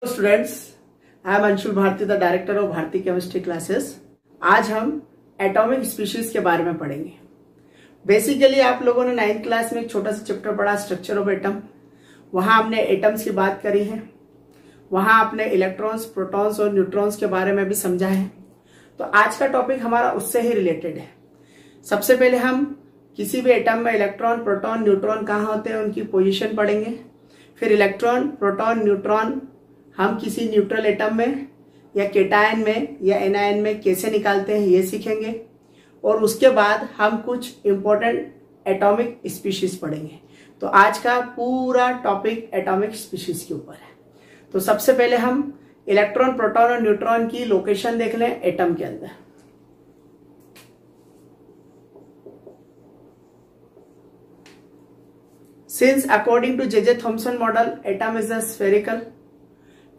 Students, I am Anshul Bharti, the director of Bharti chemistry classes. आज हम atomic species के बारे में पढ़ेंगे। बेसिकली आप लोगों ने 9th क्लास में एक छोटा सा चैप्टर पढ़ा, स्ट्रक्चर ऑफ एटम। वहां हमने एटम्स की बात करी है, वहां आपने इलेक्ट्रॉन्स, प्रोटॉन्स और न्यूट्रॉन्स के बारे में भी समझा है। तो आज का टॉपिक हमारा उससे ही रिलेटेड है। सबसे पहले हम किसी भी एटम में इलेक्ट्रॉन, प्रोटॉन, न्यूट्रॉन कहाँ होते हैं उनकी पोजीशन पढ़ेंगे। फिर इलेक्ट्रॉन, प्रोटॉन, न्यूट्रॉन हम किसी न्यूट्रल एटम में या केटायन में या एनायन में कैसे निकालते हैं ये सीखेंगे। और उसके बाद हम कुछ इंपॉर्टेंट एटॉमिक स्पीशीज पढ़ेंगे। तो आज का पूरा टॉपिक एटॉमिक स्पीशीज के ऊपर है। तो सबसे पहले हम इलेक्ट्रॉन, प्रोटॉन और न्यूट्रॉन की लोकेशन देख लें एटम के अंदर। Since according to J Thomson model, atom is a spherical.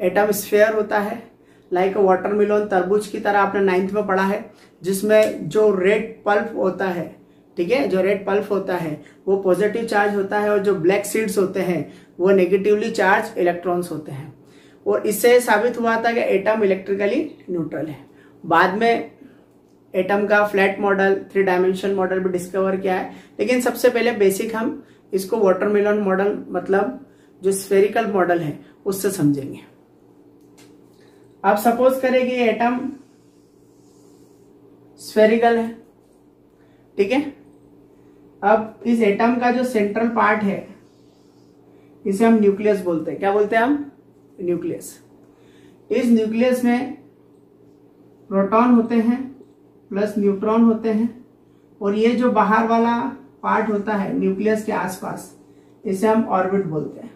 Atom sphere होता है, लाइक वाटरमेलन, तरबूज की तरह आपने 9th में पढ़ा है, जिसमें जो रेड पल्प होता है, ठीक है, जो रेड पल्प होता है वो पॉजिटिव चार्ज होता है और जो ब्लैक सीड्स होते हैं वो नेगेटिवली चार्ज इलेक्ट्रॉन्स होते हैं। और इससे साबित हुआ था कि एटम इलेक्ट्रिकली न्यूट्रल है। बाद में एटम का फ्लैट मॉडल, 3 डायमेंशन मॉडल भी डिस्कवर किया है, लेकिन सबसे पहले बेसिक हम इसको वाटरमेलन मॉडल, मतलब जो स्फेरिकल मॉडल है, उससे समझेंगे। आप सपोज करें कि एटम स्फेरिकल है, ठीक है। अब इस एटम का जो सेंट्रल पार्ट है इसे हम न्यूक्लियस बोलते हैं। क्या बोलते हैं हम? न्यूक्लियस। इस न्यूक्लियस में प्रोटॉन होते हैं प्लस न्यूट्रॉन होते हैं, और ये जो बाहर वाला पार्ट होता है न्यूक्लियस के आसपास, इसे हम ऑर्बिट बोलते हैं,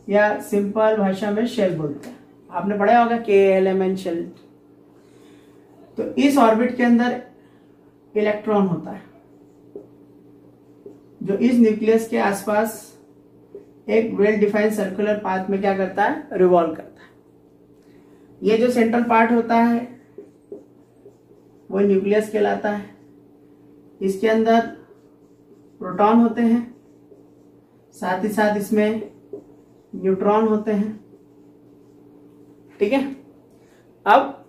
या सिंपल भाषा में शेल बोलते हैं। आपने पढ़ा होगा KLMN शेल। तो इस ऑर्बिट के अंदर इलेक्ट्रॉन होता है जो इस न्यूक्लियस के आसपास एक वेल डिफाइंड सर्कुलर पाथ में क्या करता है? रिवॉल्व करता है। ये जो सेंट्रल पार्ट होता है वो न्यूक्लियस कहलाता है। इसके अंदर प्रोटॉन होते हैं, साथ ही साथ इसमें न्यूट्रॉन होते हैं, ठीक है। अब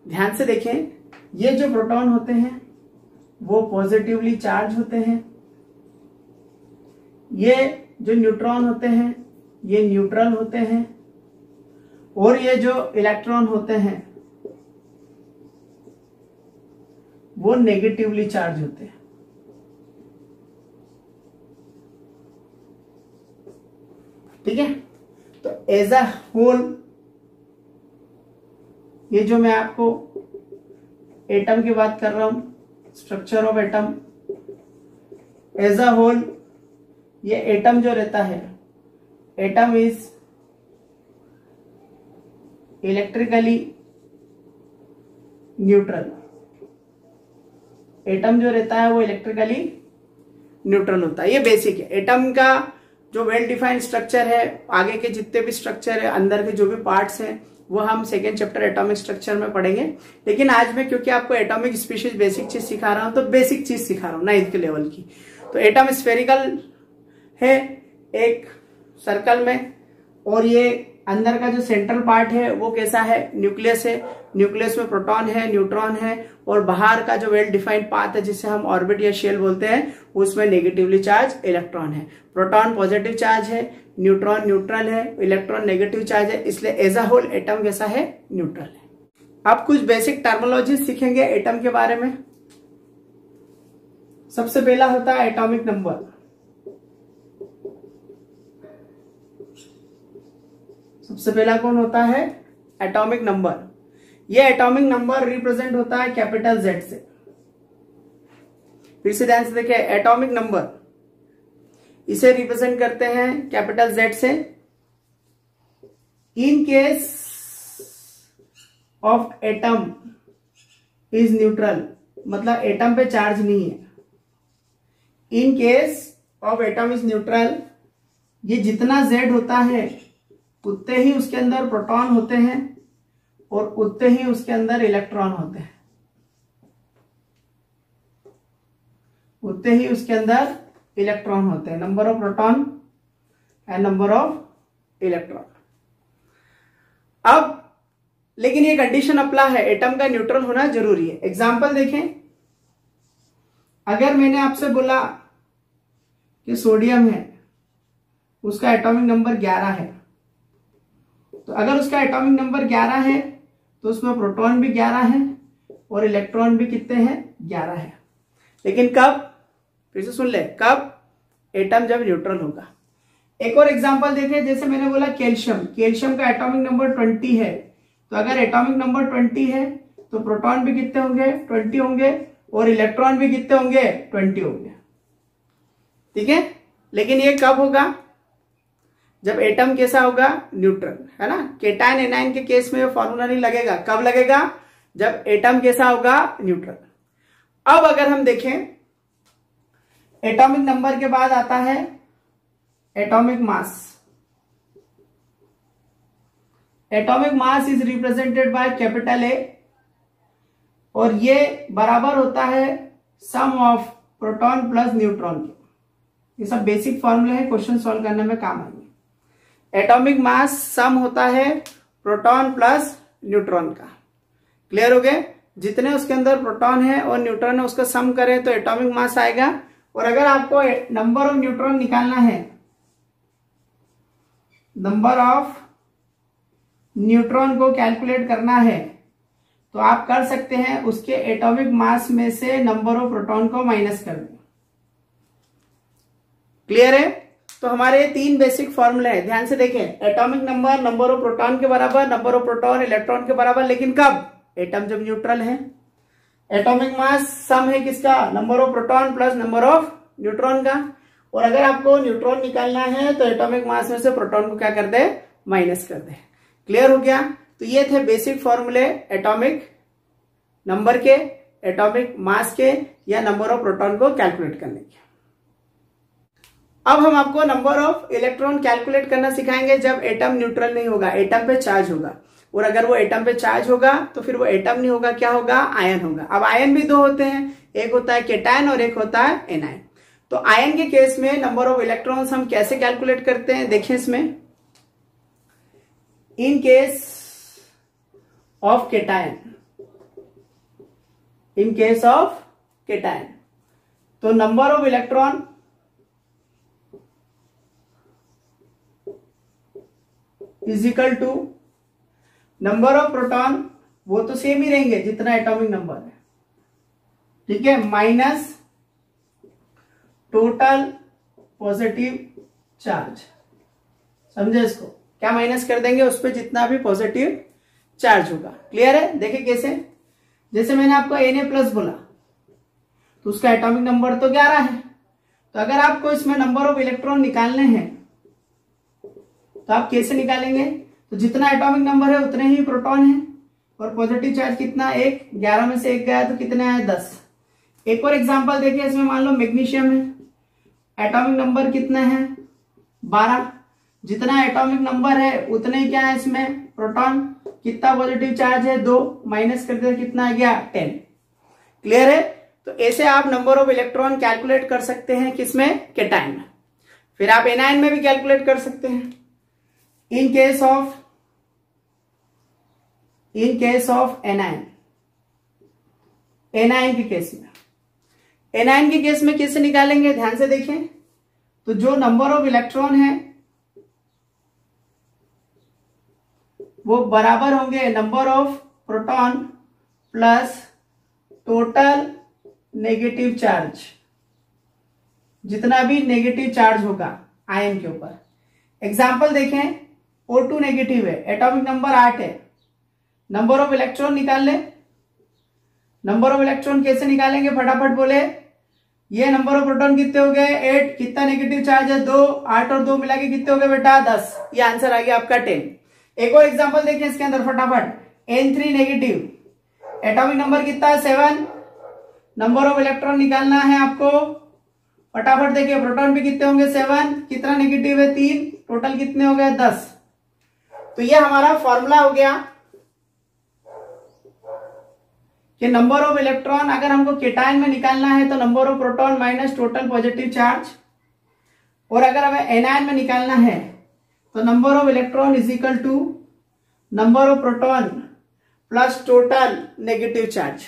ध्यान से देखें, ये जो प्रोटॉन होते हैं वो पॉजिटिवली चार्ज होते हैं, ये जो न्यूट्रॉन होते हैं ये न्यूट्रल होते हैं, और ये जो इलेक्ट्रॉन होते हैं वो नेगेटिवली चार्ज होते हैं, ठीक है। तो एज अ होल, ये जो मैं आपको एटम की बात कर रहा हूं, structure of atom, as a whole ये एटम जो रहता है, atom is electrically neutral. Atom जो रहता है वो इलेक्ट्रिकली न्यूट्रल होता है। ये बेसिक है एटम का जो वेल डिफाइंड स्ट्रक्चर है। आगे के जितने भी स्ट्रक्चर है, अंदर के जो भी पार्ट्स हैं, वो हम 2nd चैप्टर एटॉमिक स्ट्रक्चर में पढ़ेंगे। लेकिन आज मैं क्योंकि आपको एटॉमिक स्पीशीज बेसिक चीज सिखा रहा हूं, तो बेसिक चीज सिखा रहा हूं 9th के लेवल की। तो एटम स्फेरिकल है एक सर्कल में, और ये अंदर का जो सेंट्रल पार्ट है वो कैसा है? न्यूक्लियस है। न्यूक्लियस में प्रोटॉन है, न्यूट्रॉन है, और बाहर का जो वेल डिफाइंड पाथ है जिसे हम ऑर्बिट या शेल बोलते हैं, उसमें नेगेटिवली चार्ज इलेक्ट्रॉन है। प्रोटॉन पॉजिटिव चार्ज है, न्यूट्रॉन न्यूट्रल है, इलेक्ट्रॉन नेगेटिव चार्ज है। इसलिए एज अ होल एटम कैसा है? न्यूट्रल है। अब कुछ बेसिक टर्मिनोलॉजी सीखेंगे एटम के बारे में। सबसे पहला होता है एटॉमिक नंबर। सबसे पहला कौन होता है? Atomic number. यह एटॉमिक नंबर रिप्रेजेंट होता है कैपिटल Z से। फिर से ध्यान से देखिए, एटॉमिक नंबर इसे रिप्रेजेंट करते हैं कैपिटल Z से। इन case of atom is neutral, मतलब एटम पे चार्ज नहीं है। इन case of atom is neutral, ये जितना Z होता है उतने ही उसके अंदर प्रोटॉन होते हैं और उतने ही उसके अंदर इलेक्ट्रॉन होते हैं, उतने ही उसके अंदर इलेक्ट्रॉन होते हैं, number of proton and number of electron. अब लेकिन ये कंडीशन अप्लाई है, एटम का न्यूट्रल होना जरूरी है। एग्जाम्पल देखें, अगर मैंने आपसे बोला कि सोडियम है, उसका एटॉमिक नंबर 11 है, तो अगर उसका एटॉमिक नंबर 11 है तो उसमें प्रोटॉन भी 11 है और इलेक्ट्रॉन भी कितने हैं, 11 है। लेकिन कब, फिर से सुन ले, कब, एटम जब न्यूट्रल होगा। एक और एग्जांपल देखें, जैसे मैंने बोला कैल्शियम, कैल्शियम का एटॉमिक नंबर 20 है, तो अगर एटॉमिक नंबर 20 है तो प्रोटॉन भी कितने होंगे, 20 होंगे और इलेक्ट्रॉन भी कितने होंगे, 20 होंगे। ठीक है, लेकिन ये कब होगा, जब एटम कैसा होगा, न्यूट्रल, है ना। केटायन एनायन के केस में फॉर्मूला नहीं लगेगा, कब लगेगा, जब एटम कैसा होगा, न्यूट्रल। अब अगर हम देखें, एटॉमिक नंबर के बाद आता है atomic mass. Atomic mass is represented by capital A और ये बराबर होता है सम ऑफ प्रोटॉन प्लस न्यूट्रॉन के। ये सब बेसिक फॉर्मूले हैं, क्वेश्चन सॉल्व करने में काम आएंगे। एटॉमिक मास सम होता है प्रोटॉन प्लस न्यूट्रॉन का। क्लियर हो गए, जितने उसके अंदर प्रोटॉन है और न्यूट्रॉन है उसका सम करें तो एटॉमिक मास आएगा। और अगर आपको नंबर ऑफ न्यूट्रॉन निकालना है, नंबर ऑफ न्यूट्रॉन को कैलकुलेट करना है, तो आप कर सकते हैं, उसके एटॉमिक मास में से नंबर ऑफ प्रोटॉन को माइनस कर दें। क्लियर है, तो हमारे 3 बेसिक फॉर्मूले हैं, ध्यान से देखें। Atomic number, number of proton के बराबर, नंबर ऑफ प्रोटॉन इलेक्ट्रॉन के बराबर, लेकिन कब, एटम जब न्यूट्रल है। एटॉमिक मास सम है किसका, number of proton plus number of neutron का। और अगर आपको न्यूट्रॉन निकालना है तो एटॉमिक मास में से प्रोटॉन को क्या कर दे, माइनस कर दे। क्लियर हो गया, तो ये थे बेसिक फॉर्मूले एटॉमिक नंबर के, एटॉमिक मास के या नंबर ऑफ प्रोटॉन को कैलकुलेट करने के। अब हम आपको नंबर ऑफ इलेक्ट्रॉन कैलकुलेट करना सिखाएंगे जब एटम न्यूट्रल नहीं होगा, एटम पे चार्ज होगा। और अगर वो एटम पे चार्ज होगा तो फिर वो एटम नहीं होगा, क्या होगा, आयन होगा। अब आयन भी 2 होते हैं, एक होता है केटायन और एक होता है एनायन। तो आयन के केस में नंबर ऑफ इलेक्ट्रॉन्स हम कैसे कैलकुलेट करते हैं, देखिए इसमें। In case of cation, in case of cation, तो number of electron is equal to number of proton, वो तो सेम ही रहेंगे जितना एटॉमिक नंबर है, ठीक है, माइनस टोटल पॉजिटिव चार्ज। समझे इसको, क्या माइनस कर देंगे, उस पर जितना भी पॉजिटिव चार्ज होगा। क्लियर है, देखिए कैसे, जैसे मैंने आपको Na+ बोला तो उसका एटॉमिक नंबर तो 11 है, तो अगर आपको इसमें नंबर ऑफ इलेक्ट्रॉन निकालने हैं तो आप कैसे निकालेंगे, तो जितना एटॉमिक नंबर है उतने ही प्रोटॉन है और पॉजिटिव चार्ज कितना, 1, 11 में से 1 गया तो कितने आए, 10। एक और एग्जांपल देखिए, इसमें मान लो मैग्नीशियम है, एटॉमिक नंबर कितने हैं, 12, जितना एटॉमिक नंबर है उतने ही क्या है इसमें प्रोटॉन, कितना पॉजिटिव चार्ज है, 2, माइनस कर दिया कितना आ गया, 10। क्लियर है, तो ऐसे आप नंबर ऑफ इलेक्ट्रॉन कैलकुलेट कर सकते हैं किसमें, केटायन में। फिर आप एनायन में भी कैलकुलेट कर सकते हैं। इन केस ऑफ एनायन, एनायन के केस में, एनायन के केस में कैसे निकालेंगे, ध्यान से देखें। तो जो नंबर ऑफ इलेक्ट्रॉन है वो बराबर होंगे number of proton plus total negative charge, जितना भी नेगेटिव चार्ज होगा आयन के ऊपर। एग्जाम्पल देखें, O2 नेगेटिव है, एटॉमिक नंबर 8 है, नंबर ऑफ इलेक्ट्रॉन निकाल ले। नंबर ऑफ इलेक्ट्रॉन कैसे निकालेंगे, फटाफट बोले। ये नंबर ऑफ प्रोटॉन कितने हो गए, 8, कितना नेगेटिव चार्ज है, 2, 8 और 2 मिला के कितने हो गए बेटा, 10। ये आंसर आ गया आपका 10। एक और एग्जांपल देखिए इसके अंदर फटाफट, N3 नेगेटिव, एटॉमिक नंबर कितना है, 7, नंबर ऑफ इलेक्ट्रॉन निकालना है आपको, फटाफट देखिए, प्रोटॉन भी कितने होंगे, 7, कितना नेगेटिव है, 3, टोटल कितने हो गए, 10। तो ये हमारा फॉर्मूला हो गया कि नंबर ऑफ इलेक्ट्रॉन अगर हमको केटायन में निकालना है तो number of proton minus total positive charge, और अगर हमें एनायन में निकालना है तो number of electron is equal to number of proton plus total negative charge.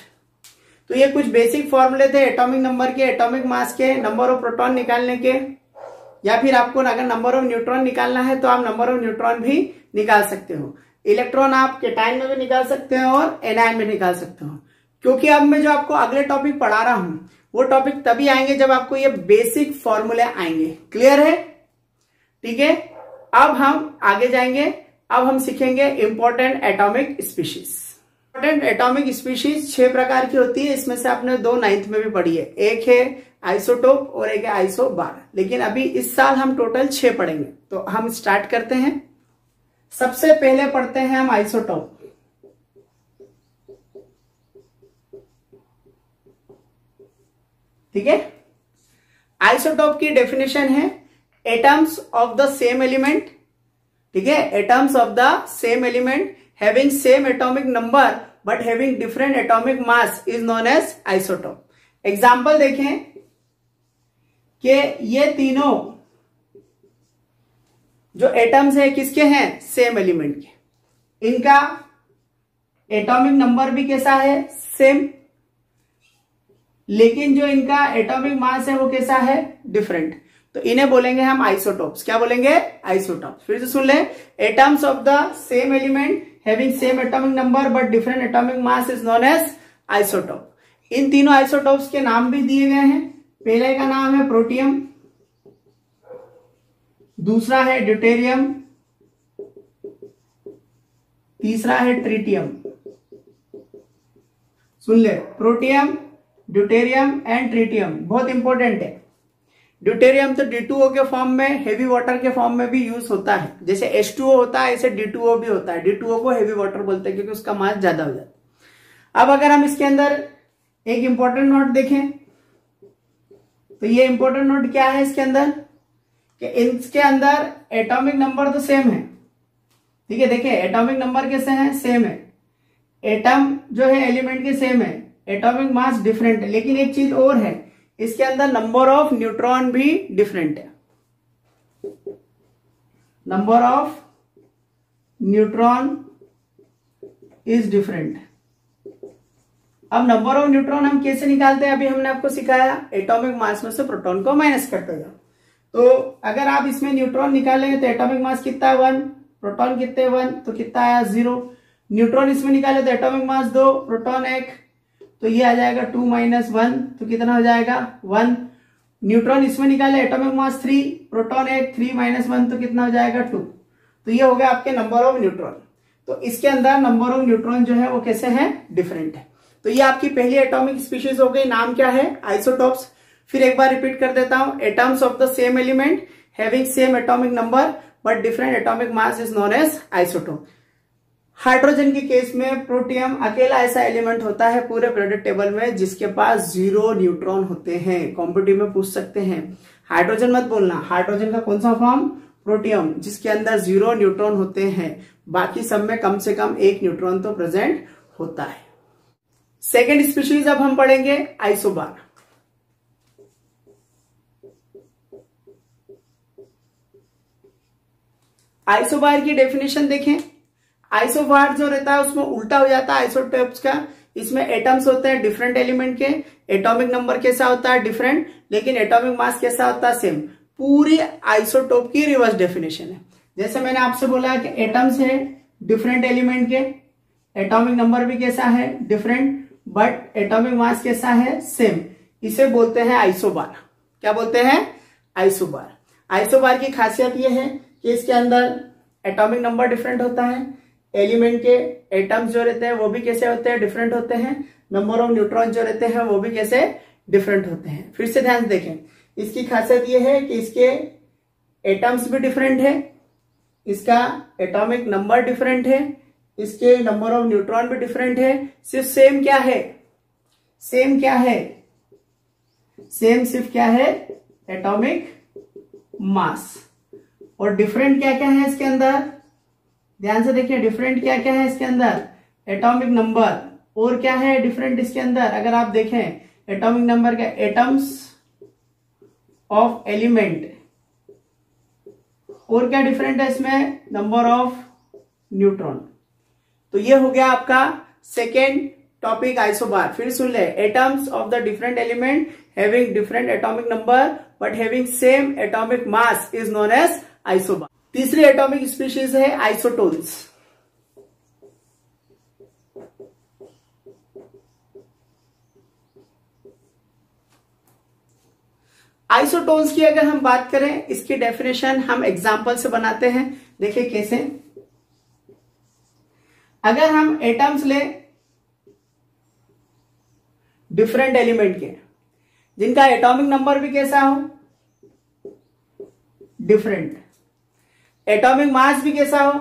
तो ये कुछ बेसिक फॉर्मूले थे एटॉमिक नंबर के, एटॉमिक मास के, नंबर ऑफ प्रोटॉन निकालने के, या फिर आपको अगर नंबर ऑफ न्यूट्रॉन निकालना है तो आप नंबर ऑफ न्यूट्रॉन भी निकाल सकते हो। इलेक्ट्रॉन आप केटाइन में भी निकाल सकते हो और एनायन में निकाल सकते हो। क्योंकि अब मैं जो आपको अगले टॉपिक पढ़ा रहा हूं वो टॉपिक तभी आएंगे जब आपको ये बेसिक फॉर्मूले आएंगे। क्लियर है? ठीक है, अब हम आगे जाएंगे। अब हम सीखेंगे important atomic species. Important atomic species 6 प्रकार की होती है। इसमें से आपने 2 9th में भी पढ़ी है, एक है आइसोटोप और एक है आइसोबार। लेकिन अभी इस साल हम टोटल 6 पढ़ेंगे। तो हम स्टार्ट करते हैं। सबसे पहले पढ़ते हैं हम आइसोटोप। ठीक है, आइसोटोप की डेफिनेशन है atoms of the same element. ठीक है, atoms of the same element having same atomic number but having different atomic mass is known as isotope. Example देखें कि ये तीनों जो एटम्स है किसके हैं? सेम एलिमेंट के। इनका एटॉमिक नंबर भी कैसा है? सेम। लेकिन जो इनका एटॉमिक मास है वो कैसा है? डिफरेंट। तो इन्हें बोलेंगे हम आइसोटोप्स। क्या बोलेंगे? आइसोटोप्स। फिर से सुन ले, atoms of the same element having same atomic number but different atomic mass is known as isotope. इन तीनों आइसोटोप्स के नाम भी दिए गए हैं। पहले का नाम है प्रोटियम, दूसरा है ड्यूटेरियम, तीसरा है ट्रिटियम। सुन ले, प्रोटियम, ड्यूटेरियम एंड ट्रिटियम बहुत इंपॉर्टेंट है। ड्यूटेरियम तो D2O के फॉर्म में, हेवी वाटर के फॉर्म में भी यूज होता है। जैसे H2O होता है ऐसे D2O भी होता है। D2O को हेवी वाटर बोलते हैं क्योंकि उसका मास ज्यादा हो जाता है। अब अगर हम इसके अंदर एक इंपॉर्टेंट नोट देखें तो ये इंपॉर्टेंट नोट क्या है इसके अंदर कि इसके अंदर एटॉमिक नंबर तो सेम है। ठीक है, देखिए एटॉमिक नंबर कैसे हैं? सेम है। एटम जो है एलिमेंट के सेम है, एटॉमिक मास डिफरेंट है। लेकिन एक चीज और है, इसके अंदर नंबर ऑफ न्यूट्रॉन भी डिफरेंट है। Number of neutron is different. अब नंबर ऑफ न्यूट्रॉन हम कैसे निकालते हैं? अभी हमने आपको सिखाया, एटॉमिक मास में से प्रोटॉन को माइनस करते जाओ। तो अगर आप इसमें न्यूट्रॉन निकालेंगे तो एटॉमिक मास कितना है? 1, प्रोटॉन कितने? 1, तो कितना आया? 0। न्यूट्रॉन इसमें निकाले तो एटॉमिक मास 2, प्रोटॉन 1, तो ये आ जाएगा 2 - 1, तो कितना हो जाएगा? 1। न्यूट्रॉन इसमें निकाले, एटॉमिक मास 3, प्रोटॉन 1, 3 - 1, तो कितना हो जाएगा? 2। तो ये हो गया आपके नंबर ऑफ न्यूट्रॉन। तो इसके अंदर नंबर ऑफ न्यूट्रॉन जो है वो कैसे है? डिफरेंट है। तो ये आपकी पहली एटॉमिक स्पीशीज हो गई। नाम क्या है? आइसोटोप्स। फिर एक बार रिपीट कर देता हूं, atoms of the same element having same atomic number but different atomic mass is known as isotope. Hydrogen के केस में प्रोटियम अकेला ऐसा एलिमेंट होता है पूरे पीरियोडिक टेबल में जिसके पास 0 न्यूट्रॉन होते हैं। कॉम्पिटिटिव में पूछ सकते हैं, हाइड्रोजन मत बोलना। हाइड्रोजन का कौन सा फॉर्म? प्रोटियम, जिसके अंदर 0 न्यूट्रॉन होते हैं। बाकी सब में कम से कम 1 न्यूट्रॉन तो प्रेजेंट होता है। सेकेंड स्पीशीज अब हम पढ़ेंगे आइसोबार। आइसोबार की डेफिनेशन देखें। आइसोबार जो रहता है उसमें उल्टा हो जाता है आइसोटोप्स का। इसमें एटम्स होते हैं डिफरेंट एलिमेंट के, एटॉमिक नंबर कैसा होता है? डिफरेंट, लेकिन एटॉमिक मास कैसा होता है? सेम। पूरी आइसोटोप की रिवर्स डेफिनेशन है। जैसे मैंने आपसे बोला कि एटम्स है डिफरेंट एलिमेंट के, एटॉमिक नंबर भी कैसा है? डिफरेंट, बट एटॉमिक मास कैसा है? सेम। इसे बोलते हैं आइसोबार। क्या बोलते हैं? आइसोबार। आइसोबार की खासियत यह है कि इसके अंदर एटॉमिक नंबर डिफरेंट होता है, एलिमेंट के एटम्स जो रहते हैं वो भी कैसे होते हैं? डिफरेंट होते हैं। नंबर ऑफ न्यूट्रॉन जो रहते हैं वो भी कैसे? डिफरेंट होते हैं। फिर से ध्यान से देखें, इसकी खासियत ये है कि इसके एटम्स भी डिफरेंट है, इसका एटॉमिक नंबर डिफरेंट है, इसके नंबर ऑफ न्यूट्रॉन भी डिफरेंट है। सिर्फ सेम क्या है? सेम क्या है? सेम सिर्फ क्या है? Atomic mass. और डिफरेंट क्या क्या है इसके अंदर? ध्यान से देखिए, डिफरेंट क्या क्या है इसके अंदर? Atomic number. और क्या है डिफरेंट इसके अंदर? अगर आप देखें एटॉमिक नंबर का, एटम्स ऑफ एलिमेंट। और क्या डिफरेंट है इसमें? Number of neutron. तो ये हो गया आपका सेकेंड टॉपिक आइसोबार। फिर सुन ले, atoms of the different element having different atomic number but having same atomic mass is known as isobar. तीसरी एटॉमिक स्पीशीज है आइसोटोन्स। आइसोटोन्स की अगर हम बात करें, इसकी डेफिनेशन हम एग्जांपल से बनाते हैं। देखिए कैसे, अगर हम एटम्स ले डिफरेंट एलिमेंट के, जिनका एटॉमिक नंबर भी कैसा हो, डिफरेंट, एटॉमिक मास भी कैसा हो,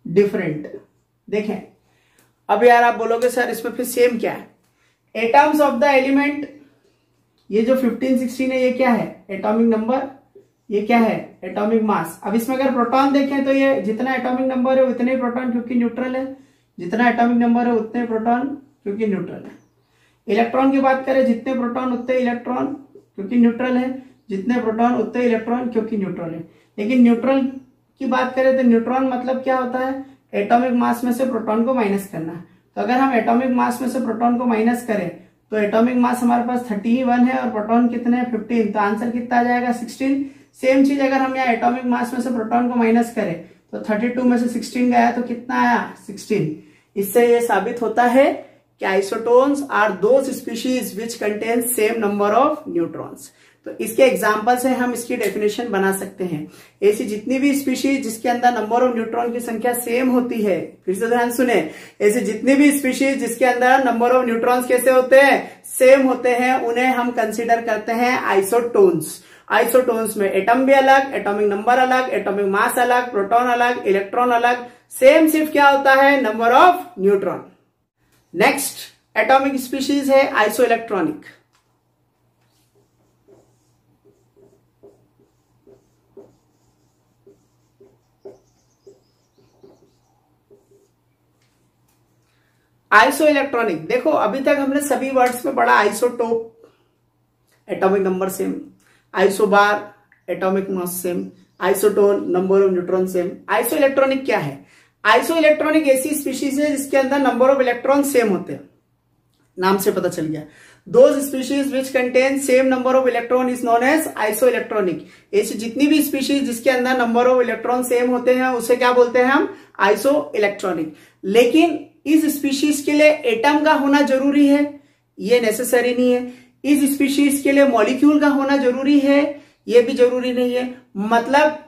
डिफरेंट। देखें अब यार आप बोलोगे सर इसमें फिर सेम क्या है? एटम्स ऑफ द एलिमेंट, ये जो 15, 16 है ये क्या है? Atomic number. ये क्या है? Atomic mass. अब इसमें अगर प्रोटॉन देखें तो ये जितना एटॉमिक नंबर है उतने प्रोटॉन क्योंकि न्यूट्रल है, जितना एटॉमिक नंबर है उतने प्रोटॉन क्योंकि न्यूट्रल है। इलेक्ट्रॉन की बात करें, जितने प्रोटॉन उतने इलेक्ट्रॉन क्योंकि न्यूट्रल है, जितने प्रोटॉन उतने इलेक्ट्रॉन क्योंकि न्यूट्रल है। लेकिन न्यूट्रल की बात करें तो न्यूट्रॉन मतलब क्या होता है? एटॉमिक मास में से प्रोटॉन को माइनस करना। तो अगर हम एटॉमिक मास में से प्रोटॉन को माइनस करें तो एटॉमिक मास हमारे पास 31 है और प्रोटॉन कितने हैं? 15। तो आंसर कितना आ जाएगा? 16। सेम चीज अगर हम यहाँ एटॉमिक मास में से प्रोटॉन को माइनस करें तो 32 में से 16 गया तो कितना आया? 16। इससे ये साबित होता है कि isotones are those species which contain same number of neutrons. तो इसके एग्जाम्पल से हम इसकी डेफिनेशन बना सकते हैं। ऐसी जितनी भी स्पीशीज जिसके अंदर नंबर ऑफ न्यूट्रॉन की संख्या सेम होती है, फिर से ध्यान सुने, ऐसी जितनी भी स्पीशीज जिसके अंदर नंबर ऑफ न्यूट्रॉन्स कैसे होते हैं? सेम होते हैं, उन्हें हम कंसीडर करते हैं आइसोटोन्स। आइसोटोन्स में एटम भी अलग, एटॉमिक नंबर अलग, एटॉमिक मास अलग, प्रोटॉन अलग, इलेक्ट्रॉन अलग, सेम सिर्फ क्या होता है? Number of neutron. Next atomic species है आइसो इलेक्ट्रॉनिक। आइसो इलेक्ट्रॉनिक, देखो अभी तक हमने सभी वर्ड्स में पढ़ा isotope, atomic number same, isobar, atomic mass same, isotone, number of neutron same. Iso electronic क्या है? आइसो इलेक्ट्रॉनिक ऐसी स्पीशीज है जिसके अंदर नंबर ऑफ इलेक्ट्रॉन सेम होते हैं, नाम से पता चल गया। Those species which contain same number of electron is known as iso electronic. ऐसी जितनी भी स्पीशीज जिसके अंदर नंबर ऑफ इलेक्ट्रॉन सेम होते हैं उसे क्या बोलते हैं हम? Iso electronic. लेकिन इस स्पीशीज के लिए एटम का होना जरूरी है? ये नेसेसरी नहीं है। इस स्पीशीज के लिए मॉलिक्यूल का होना जरूरी है? ये भी जरूरी नहीं है। मतलब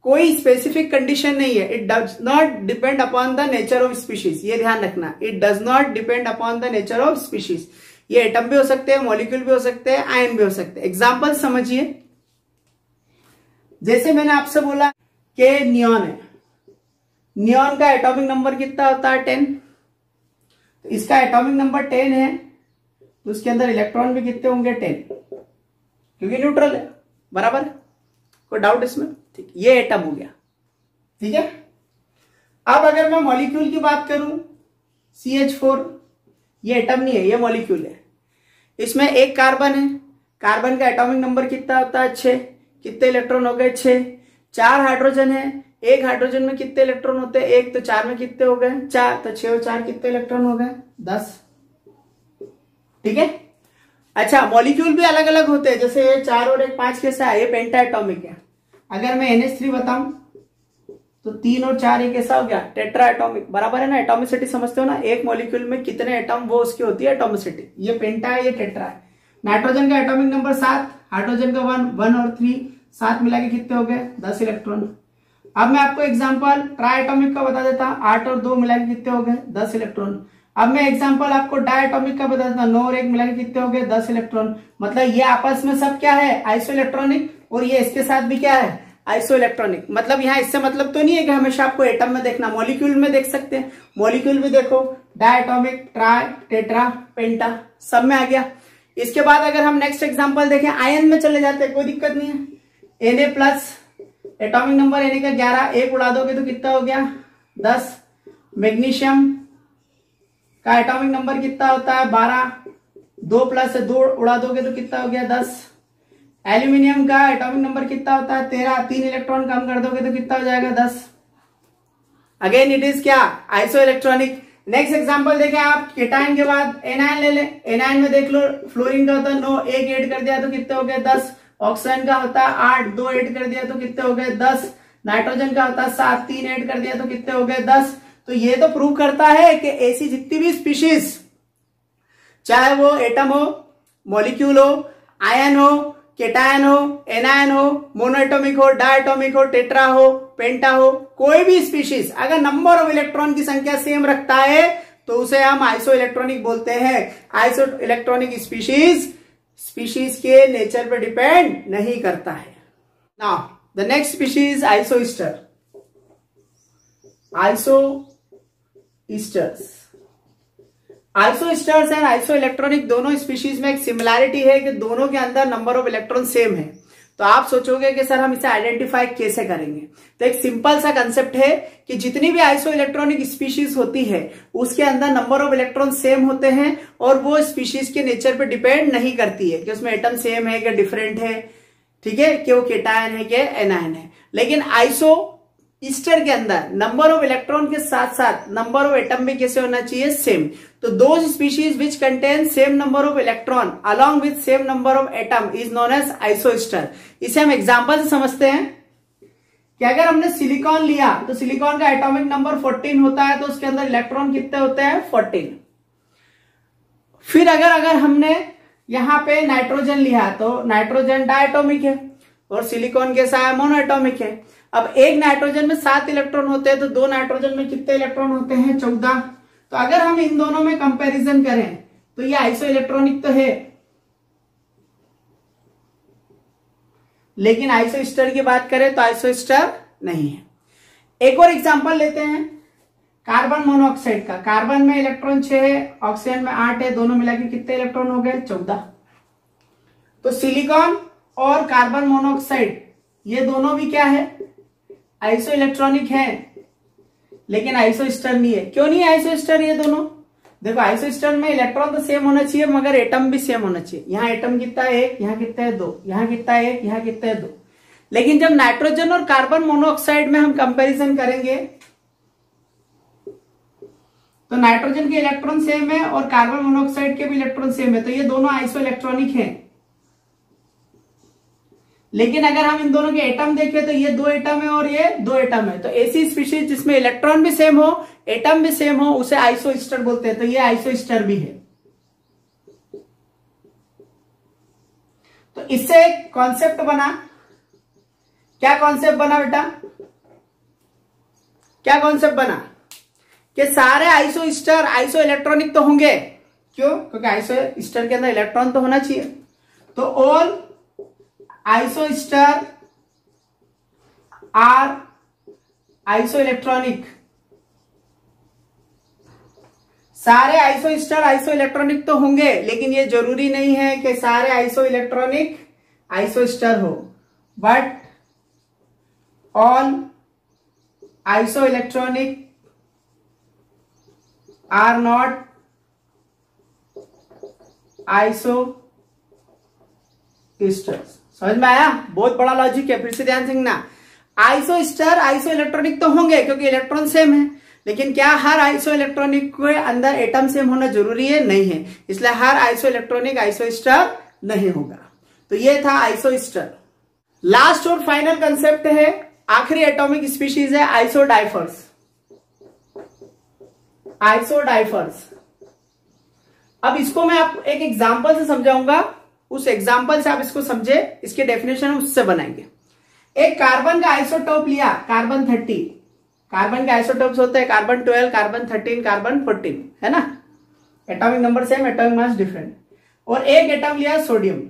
कोई स्पेसिफिक कंडीशन नहीं है। It does not depend upon the nature of species, ये ध्यान रखना। It does not depend upon the nature of species. ये एटम भी हो सकते हैं, मॉलिक्यूल भी हो सकते हैं, आयन भी हो सकते हैं। एग्जाम्पल समझिए, जैसे मैंने आपसे बोला कि नियॉन है, नियॉन का एटॉमिक नंबर कितना होता है? 10। तो इसका एटॉमिक नंबर 10 है तो उसके अंदर इलेक्ट्रॉन भी कितने होंगे? 10, क्योंकि न्यूट्रल है। बराबर, कोई डाउट इसमें? ठीक, ये एटम हो गया। ठीक है, अब अगर मैं मॉलिक्यूल की बात करूं, CH4, ये एटम नहीं है, ये मॉलिक्यूल है। इसमें एक कार्बन है, कार्बन का एटॉमिक नंबर कितना होता है? 6। कितने इलेक्ट्रॉन हो गए? 6। 4 हाइड्रोजन है, एक हाइड्रोजन में कितने इलेक्ट्रॉन होते हैं? 1, तो 4 में कितने हो गए? 4। तो 6 और 4 कितने इलेक्ट्रॉन हो गए? 10। ठीक है। अच्छा, मॉलिक्यूल भी अलग अलग होते हैं, जैसे ये 4 और 1 5 कैसा है? ये पेंटा एटॉमिक है। अगर मैं NH3 बताऊं तो 3 और 4 ये कैसा हो गया? Tetra atomic. बराबर है ना? एटॉमिसिटी समझते हो ना? एक मॉलिक्यूल में कितने एटम, वो उसकी होती है एटॉमिसिटी। ये पेंटा है, ये टेट्रा है। नाइट्रोजन का एटॉमिक नंबर 7, हाइड्रोजन का 1 और 3, 7 मिला के कितने हो गए? 10 इलेक्ट्रॉन। अब मैं आपको एग्जांपल ट्राई एटॉमिक का बता देता, 8 और 2 मिला के कितने हो गए? 10 इलेक्ट्रॉन। अब मैं एग्जांपल आपको डाई एटॉमिक का बता देता, 9 और 1 मिला के कितने हो गए? 10 इलेक्ट्रॉन। मतलब ये आपस में सब क्या है? Iso electronic. और ये इसके साथ भी क्या है? Iso electronic. मतलब यहाँ इससे मतलब तो नहीं है कि हमेशा आपको एटम में देखना, मॉलिक्यूल में देख सकते हैं। मॉलिक्यूल भी देखो, डायटॉमिक, ट्राई, टेट्रा, पेंटा, सब में आ गया। इसके बाद अगर हम नेक्स्ट एग्जांपल देखें, आयन में चले जाते हैं, कोई दिक्कत नहीं है। Na+, एटॉमिक नंबर Na का 11, 1 उड़ा दोगे तो कितना हो गया? 10। मैग्नीशियम का एटॉमिक नंबर कितना होता है? 12, 2 प्लस 2 उड़ा दोगे तो कितना हो गया? 10। एल्यूमिनियम का एटॉमिक नंबर कितना होता है? 13, 3 इलेक्ट्रॉन कम कर दोगे तो कितना हो जाएगा? 10। अगेन इट इज क्या, आइसो इलेक्ट्रॉनिक। नेक्स्ट एग्जांपल देखें आप, केटायन के बाद एनायन ले लें। एनायन में देख लो, फ्लोरीन का होता है 9, एक ऐड कर दिया तो कितने हो गए 10। ऑक्सीजन का होता है 8, 2 ऐड कर दिया तो कितने हो गए 10। नाइट्रोजन का होता है 7, 3 ऐड कर दिया तो कितने हो गए 10। तो ये तो प्रूव करता है कि ऐसी जितनी भी स्पीशीज, चाहे वो एटम हो, मॉलिक्यूल हो, आयन हो, केटायन हो, एनायन हो, मोनोएटॉमिक हो, डायटॉमिक हो, टेट्रा हो, पेंटा हो, कोई भी स्पीशीज अगर नंबर ऑफ इलेक्ट्रॉन की संख्या सेम रखता है तो उसे हम आइसो इलेक्ट्रॉनिक बोलते हैं। आइसो इलेक्ट्रॉनिक स्पीशीज के नेचर पर डिपेंड नहीं करता है। Now the next species isostere. Isosteres and isoelectronic दोनों स्पीशीज में एक सिमिलैरिटी है कि दोनों के अंदर नंबर ऑफ इलेक्ट्रॉन सेम है। तो आप सोचोगे कि सर हम इसे आइडेंटिफाई कैसे करेंगे? तो एक सिंपल सा कंसेप्ट है कि जितनी भी आइसो इलेक्ट्रॉनिक स्पीशीज होती है उसके अंदर नंबर ऑफ इलेक्ट्रॉन सेम होते हैं और वो स्पीशीज के नेचर पे डिपेंड नहीं करती है कि उसमें एटम सेम है कि डिफरेंट है, ठीक है, कि वो केटायन है कि एनायन है। लेकिन आइसोईस्टर के अंदर नंबर ऑफ इलेक्ट्रॉन के साथ साथ नंबर ऑफ एटम भी कैसे होना चाहिए? सेम। तो those species which contain same number of electron along with same number of atom is known as isostere. इसे हम एग्जांपल से समझते हैं कि अगर हमने सिलिकॉन लिया तो सिलिकॉन का एटॉमिक नंबर 14 होता है, तो उसके अंदर इलेक्ट्रॉन कितने होते हैं? 14। फिर अगर हमने यहां पे नाइट्रोजन लिया तो नाइट्रोजन डायटोमिक है और सिलिकॉन कैसा है? मोनोएटॉमिक है। अब एक नाइट्रोजन में 7 इलेक्ट्रॉन होते हैं तो 2 नाइट्रोजन में कितने इलेक्ट्रॉन होते हैं? 14। तो अगर हम इन दोनों में कंपैरिजन करें तो ये आइसो इलेक्ट्रॉनिक तो है, लेकिन आइसोईस्टर की बात करें तो आइसोईस्टर नहीं है। एक और एग्जांपल लेते हैं कार्बन मोनोऑक्साइड का। कार्बन में इलेक्ट्रॉन 6 है, ऑक्सीजन में 8 है, दोनों मिला के कितने इलेक्ट्रॉन हो गए? 14। तो सिलिकॉन और कार्बन मोनोऑक्साइड ये दोनों भी क्या है? आइसो इलेक्ट्रॉनिक है, लेकिन आइसोईस्टर नहीं है। क्यों नहीं है आइसोईस्टर ये दोनों? देखो आइसोईस्टर में इलेक्ट्रॉन तो सेम होना चाहिए मगर एटम भी सेम होना चाहिए। यहाँ एटम कितना है? 1, यहाँ कितना है? 2, यहाँ कितना है? 1, यहाँ कितना है? 2। लेकिन जब नाइट्रोजन और कार्बन मोनोऑक्साइड में हम कंपैरिजन करेंगे तो नाइट्रोजन के इलेक्ट्रॉन सेम है और कार्बन मोनोऑक्साइड के भी इलेक्ट्रॉन सेम है, तो ये दोनों आइसो इलेक्ट्रॉनिक है। लेकिन अगर हम इन दोनों के एटम देखें तो ये 2 एटम है और ये 2 एटम है। तो ऐसी स्पीशीज जिसमें इलेक्ट्रॉन भी सेम हो, एटम भी सेम हो, उसे आइसोईस्टर बोलते हैं। तो ये आइसोईस्टर भी है। तो इससे एक कॉन्सेप्ट बना। क्या कॉन्सेप्ट बना बेटा? क्या कॉन्सेप्ट बना? कि सारे आइसोईस्टर आइसो इलेक्ट्रॉनिक तो होंगे। क्यों? क्योंकि आइसोईस्टर के अंदर इलेक्ट्रॉन तो होना चाहिए। तो ऑल आइसोईस्टर आर आइसो इलेक्ट्रॉनिक। सारे आइसोईस्टर आइसो इलेक्ट्रॉनिक तो होंगे, लेकिन ये जरूरी नहीं है कि सारे आइसो इलेक्ट्रॉनिक आइसोईस्टर हो, but all isoelectronic are not isosteres. समझ में आया? बहुत बड़ा लॉजिक है, फिर से ध्यान से सुनना। आइसोईस्टर आइसो इलेक्ट्रॉनिक तो होंगे क्योंकि इलेक्ट्रॉन सेम है, लेकिन क्या हर आइसो इलेक्ट्रॉनिक के अंदर एटम सेम होना जरूरी है? नहीं है। इसलिए हर आइसो इलेक्ट्रॉनिक आइसोईस्टर नहीं होगा। तो ये था आइसोईस्टर। लास्ट और फाइनल कंसेप्ट है, आखिरी एटॉमिक स्पीशीज है आइसोडाइफर्स। आइसोडाइफर्स। अब इसको मैं आप एक एग्जांपल से समझाऊंगा, उस एग्जांपल से आप इसको समझे, इसके डेफिनेशन उससे बनाएंगे। एक कार्बन का आइसोटोप लिया, कार्बन 30। कार्बन के आइसोटोप्स होते हैं कार्बन 12, कार्बन 13, कार्बन 14, है ना? एटॉमिक नंबर सेम, एटॉमिक मास डिफरेंट। और एक एटम लिया सोडियम।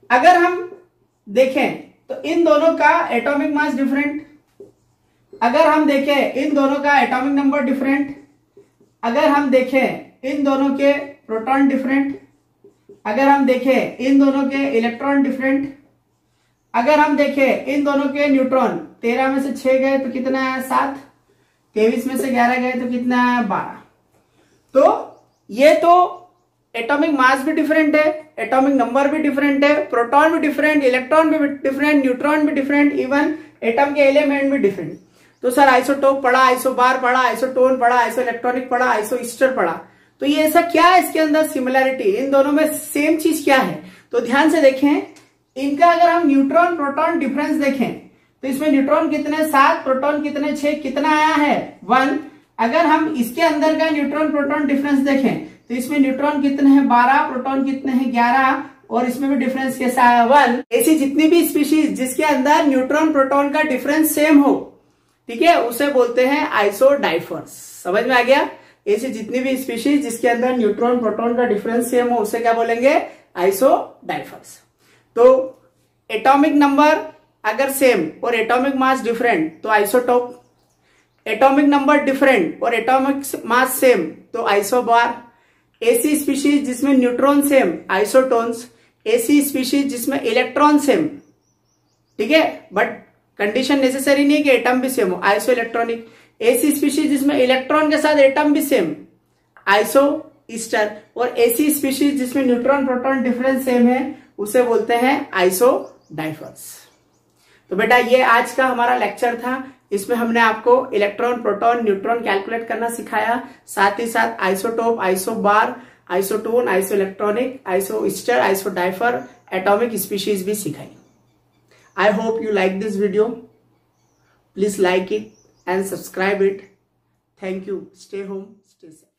अगर हम देखें तो इन दोनों का एटॉमिक मास डिफरेंट, अगर हम देखें इन दोनों का एटॉमिक नंबर डिफरेंट, अगर हम देखें इन दोनों के प्रोटॉन डिफरेंट, अगर हम देखें इन दोनों के इलेक्ट्रॉन डिफरेंट, अगर हम देखें इन दोनों के न्यूट्रॉन, 13 में से 6 गए तो कितना है? 7। 23 में से 11 गए तो कितना है? 12। तो ये तो एटॉमिक मास भी डिफरेंट है, एटॉमिक नंबर भी डिफरेंट है, प्रोटॉन भी डिफरेंट, इलेक्ट्रॉन भी डिफरेंट, न्यूट्रॉन भी डिफरेंट, इवन एटम के एलिमेंट भी डिफरेंट। तो सर आइसोटोप पढ़ा, आइसोबार पढ़ा, आइसोटोन पढ़ा, आइसो इलेक्ट्रॉनिक पढ़ा, आइसो ईस्टर पढ़ा, तो ये ऐसा क्या है इसके अंदर सिमिलैरिटी, इन दोनों में सेम चीज क्या है? तो ध्यान से देखें, इनका अगर हम न्यूट्रॉन प्रोटॉन डिफरेंस देखें तो इसमें न्यूट्रॉन कितने 7, प्रोटॉन कितने 6, कितना आया है 1। अगर हम इसके अंदर का न्यूट्रॉन प्रोटॉन डिफरेंस देखें तो इसमें न्यूट्रॉन कितने हैं 12, प्रोटॉन कितने हैं 11, और इसमें भी डिफरेंस कैसा है 1। ऐसी जितनी भी स्पीशीज जिसके अंदर न्यूट्रॉन प्रोटॉन का डिफरेंस सेम हो, ठीक है, उसे बोलते हैं आइसोडाइफर्स। समझ में आ गया? ऐसी जितनी भी स्पीशीज जिसके अंदर न्यूट्रॉन प्रोटॉन का डिफरेंस सेम हो उसे क्या बोलेंगे? आइसोडाइफर्स। तो एटॉमिक नंबर अगर सेम और एटॉमिक मास डिफरेंट तो आइसोटोप, एटॉमिक नंबर डिफरेंट और एटॉमिक मास सेम तो आइसोबार, ऐसी स्पीशीज जिसमें न्यूट्रॉन सेम आइसोटोन्स, ऐसी स्पीशीज जिसमें इलेक्ट्रॉन सेम, ठीक है, बट कंडीशन नेसेसरी नहीं कि एटम भी सेम हो, आइसो इलेक्ट्रॉनिक, ऐसी स्पीशीज जिसमें इलेक्ट्रॉन के साथ एटम भी सेम, आइसो ईस्टर, और ऐसी स्पीशीज जिसमें न्यूट्रॉन प्रोटॉन डिफरेंस सेम है उसे बोलते हैं आइसोडाइफर्स। तो बेटा ये आज का हमारा लेक्चर था, इसमें हमने आपको इलेक्ट्रॉन प्रोटॉन न्यूट्रॉन कैलकुलेट करना सिखाया, साथ ही साथ isotope, isobar, isotone, isoelectronic, isostere, isodiapher, atomic species भी सिखाई। I hope you like this video. Please like it and subscribe it. Thank you. Stay home, stay safe.